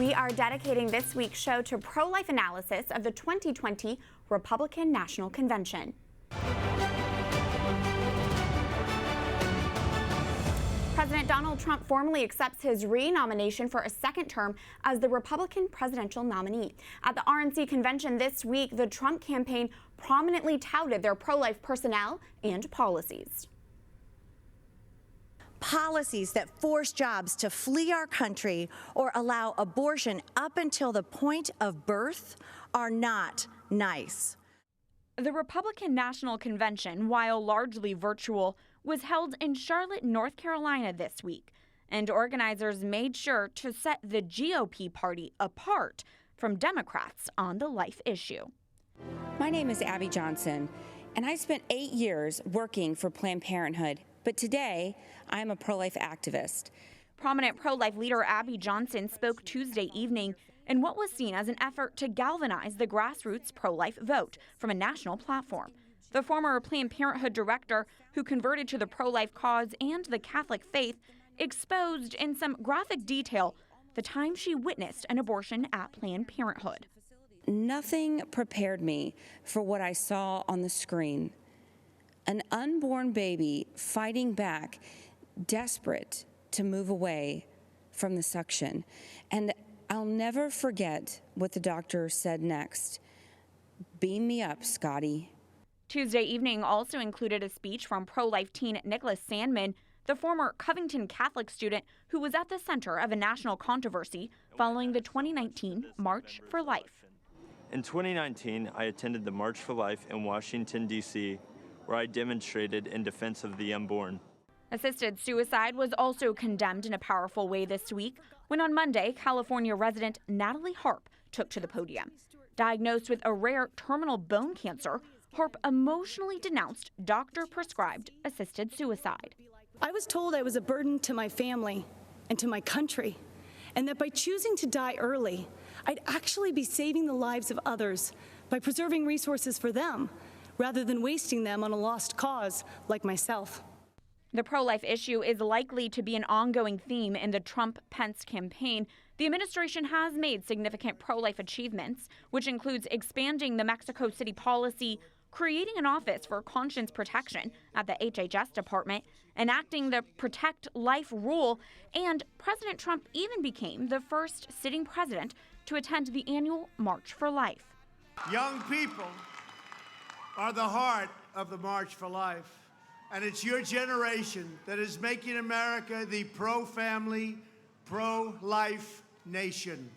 We are dedicating this week's show to pro-life analysis of the 2020 Republican National Convention. President Donald Trump formally accepts his re-nomination for a second term as the Republican presidential nominee. At the RNC convention this week, the Trump campaign prominently touted their pro-life personnel and policies. Policies that force jobs to flee our country or allow abortion up until the point of birth are not nice. The Republican National Convention, while largely virtual, was held in Charlotte, North Carolina this week, and organizers made sure to set the GOP party apart from Democrats on the life issue. My name is Abby Johnson, and I spent 8 years working for Planned Parenthood, but today I am a pro-life activist. Prominent pro-life leader Abby Johnson spoke Tuesday evening in what was seen as an effort to galvanize the grassroots pro-life vote from a national platform. The former Planned Parenthood director, who converted to the pro-life cause and the Catholic faith, exposed in some graphic detail the time she witnessed an abortion at Planned Parenthood. Nothing prepared me for what I saw on the screen. An unborn baby fighting back, desperate to move away from the suction. And I'll never forget what the doctor said next. "Beam me up, Scotty." Tuesday evening also included a speech from pro-life teen Nicholas Sandman, the former Covington Catholic student who was at the center of a national controversy following the 2019 March for Life. In 2019, I attended the March for Life in Washington, D.C., where I demonstrated in defense of the unborn. Assisted suicide was also condemned in a powerful way this week when on Monday, California resident Natalie Harp took to the podium. Diagnosed with a rare terminal bone cancer, Harp emotionally denounced doctor-prescribed assisted suicide. I was told I was a burden to my family and to my country, and that by choosing to die early, I'd actually be saving the lives of others by preserving resources for them, rather than wasting them on a lost cause like myself. The pro-life issue is likely to be an ongoing theme in the Trump-Pence campaign. The administration has made significant pro-life achievements, which includes expanding the Mexico City policy, creating an office for conscience protection at the HHS department, enacting the Protect Life rule, and President Trump even became the first sitting president to attend the annual March for Life. Young people are the heart of the March for Life, and it's your generation that is making America the pro-family, pro-life nation.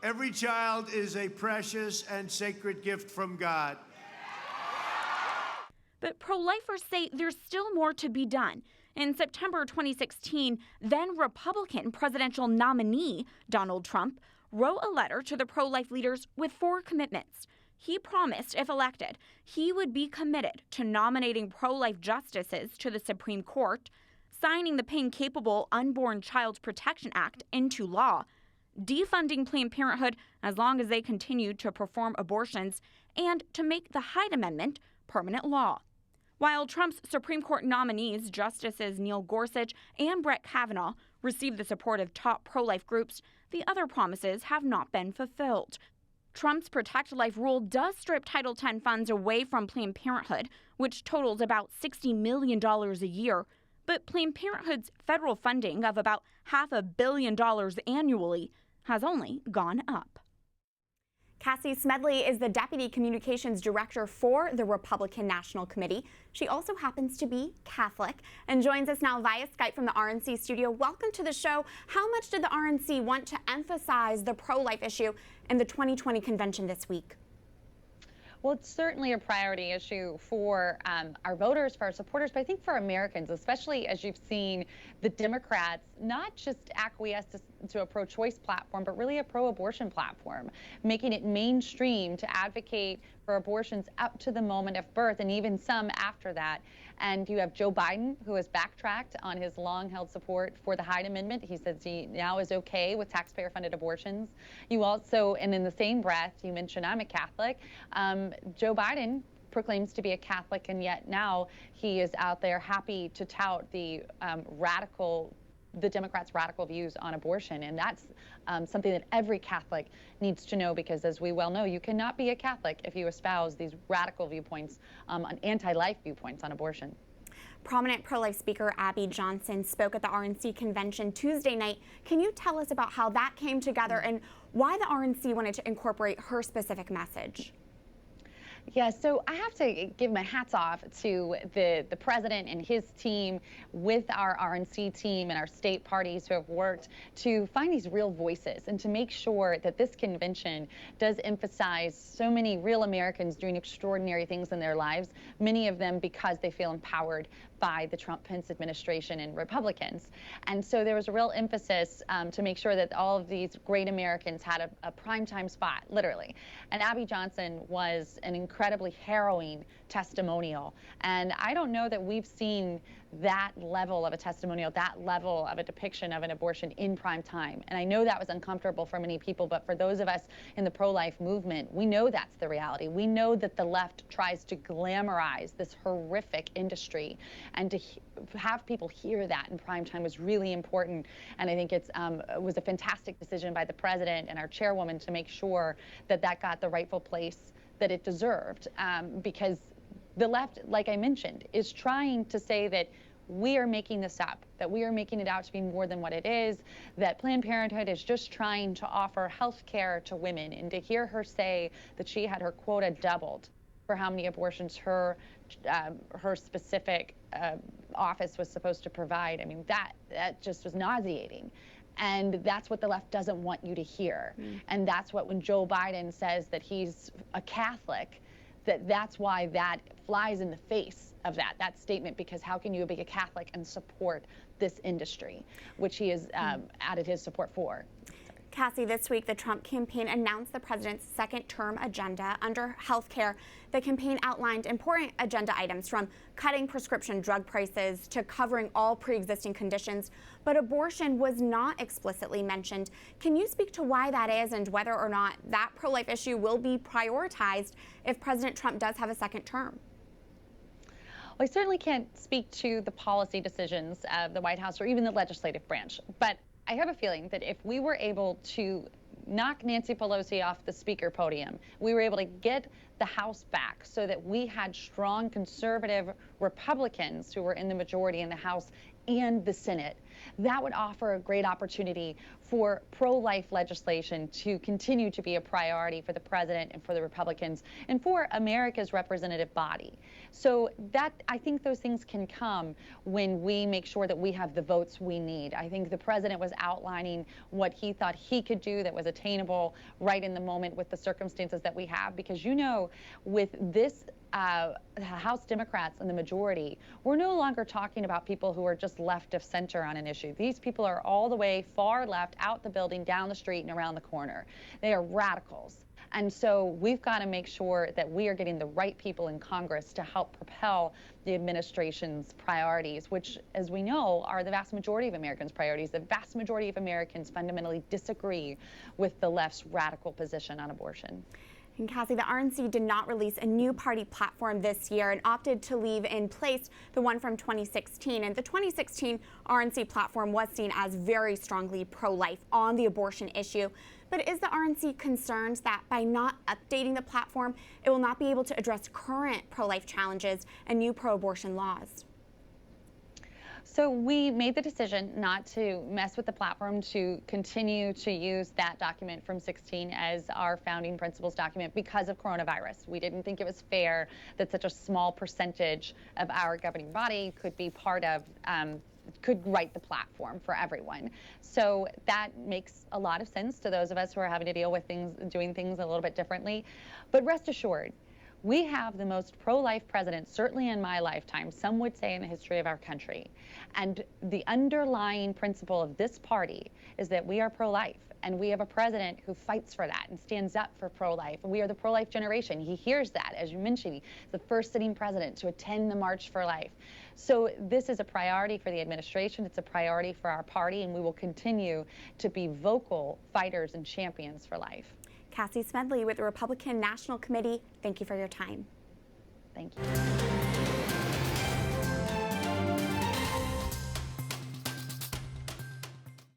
Every child is a precious and sacred gift from God. But pro-lifers say there's still more to be done. In September 2016, then Republican presidential nominee Donald Trump wrote a letter to the pro-life leaders with 4 commitments. He promised, if elected, he would be committed to nominating pro-life justices to the Supreme Court, signing the pain-capable Unborn Child Protection Act into law, defunding Planned Parenthood as long as they continue to perform abortions, and to make the Hyde Amendment permanent law. While Trump's Supreme Court nominees, Justices Neil Gorsuch and Brett Kavanaugh, received the support of top pro-life groups, the other promises have not been fulfilled. Trump's Protect Life rule does strip Title X funds away from Planned Parenthood, which totals about $60 million a year. But Planned Parenthood's federal funding of about $500 million annually has only gone up. Cassie Smedile is the Deputy Communications Director for the Republican National Committee. She also happens to be Catholic and joins us now via Skype from the RNC studio. Welcome to the show. How much did the RNC want to emphasize the pro-life issue in the 2020 convention this week? Well, it's certainly a priority issue for our voters, for our supporters, but I think for Americans, especially as you've seen the Democrats not just acquiesce to a pro-choice platform, but really a pro-abortion platform, making it mainstream to advocate for abortions up to the moment of birth and even some after that. And you have Joe Biden, who has backtracked on his long-held support for the Hyde Amendment. He says he now is okay with taxpayer-funded abortions. You also, and in the same breath, you mentioned I'm a Catholic. Joe Biden proclaims to be a Catholic, and yet now he is out there happy to tout the radical the Democrats' radical views on abortion. And that's something that every Catholic needs to know, because as we well know, you cannot be a Catholic if you espouse these radical viewpoints, on anti-life viewpoints on abortion. Prominent pro-life speaker Abby Johnson spoke at the RNC convention Tuesday night. Can you tell us about how that came together and why the RNC wanted to incorporate her specific message? Yeah, so I have to give my hats off to the president and his team, with our RNC team and our state parties who have worked to find these real voices and to make sure that this convention does emphasize so many real Americans doing extraordinary things in their lives, many of them because they feel empowered by the Trump-Pence administration and Republicans. And so there was a real emphasis to make sure that all of these great Americans had a primetime spot, literally. And Abby Johnson was an incredibly harrowing testimonial. And I don't know that we've seen that level of a testimonial, that level of a depiction of an abortion in prime time. And I know that was uncomfortable for many people, but for those of us in the pro-life movement, we know that's the reality. We know that the left tries to glamorize this horrific industry, and to have people hear that in prime time was really important. And I think it was a fantastic decision by the president and our chairwoman to make sure that that got the rightful place that it deserved, because the left, like I mentioned, is trying to say that we are making this up, that we are making it out to be more than what it is, that Planned Parenthood is just trying to offer health care to women. And to hear her say that she had her quota doubled for how many abortions her specific office was supposed to provide, I mean, that just was nauseating. And that's what the left doesn't want you to hear. And that's what, when Joe Biden says that he's a Catholic, that's why that flies in the face of that statement, because how can you be a Catholic and support this industry, which he has added his support for? Cassie, this week the Trump campaign announced the president's second-term agenda. Under health care, the campaign outlined important agenda items, from cutting prescription drug prices to covering all pre-existing conditions, but abortion was not explicitly mentioned. Can you speak to why that is, and whether or not that pro-life issue will be prioritized if President Trump does have a second term? Well, I certainly can't speak to the policy decisions of the White House or even the legislative branch, but I have a feeling that if we were able to knock Nancy Pelosi off the speaker podium, we were able to get the House back so that we had strong conservative Republicans who were in the majority in the House and the Senate, that would offer a great opportunity for pro-life legislation to continue to be a priority for the president and for the Republicans and for America's representative body. So that, I think those things can come when we make sure that we have the votes we need. I think the president was outlining what he thought he could do that was attainable right in the moment with the circumstances that we have, because, you know, with this House Democrats and the majority, we're no longer talking about people who are just left of center on an issue. These people are all the way far left, out the building, down the street, and around the corner. They are radicals. And so we've got to make sure that we are getting the right people in Congress to help propel the administration's priorities, which, as we know, are the vast majority of Americans' priorities. The vast majority of Americans fundamentally disagree with the left's radical position on abortion. And Cassie, the RNC did not release a new party platform this year and opted to leave in place the one from 2016. And the 2016 RNC platform was seen as very strongly pro-life on the abortion issue. But is the RNC concerned that by not updating the platform, it will not be able to address current pro-life challenges and new pro-abortion laws? So we made the decision not to mess with the platform, to continue to use that document from 16 as our founding principles document because of coronavirus. We didn't think it was fair that such a small percentage of our governing body could be part of, could write the platform for everyone. So that makes a lot of sense to those of us who are having to deal with things, doing things a little bit differently. But rest assured, we have the most pro-life president, certainly in my lifetime, some would say in the history of our country. And the underlying principle of this party is that we are pro-life. And we have a president who fights for that and stands up for pro-life. We are the pro-life generation. He hears that. As you mentioned, he's the first sitting president to attend the March for Life. So this is a priority for the administration. It's a priority for our party. And we will continue to be vocal fighters and champions for life. Cassie Smedile with the Republican National Committee, thank you for your time. Thank you.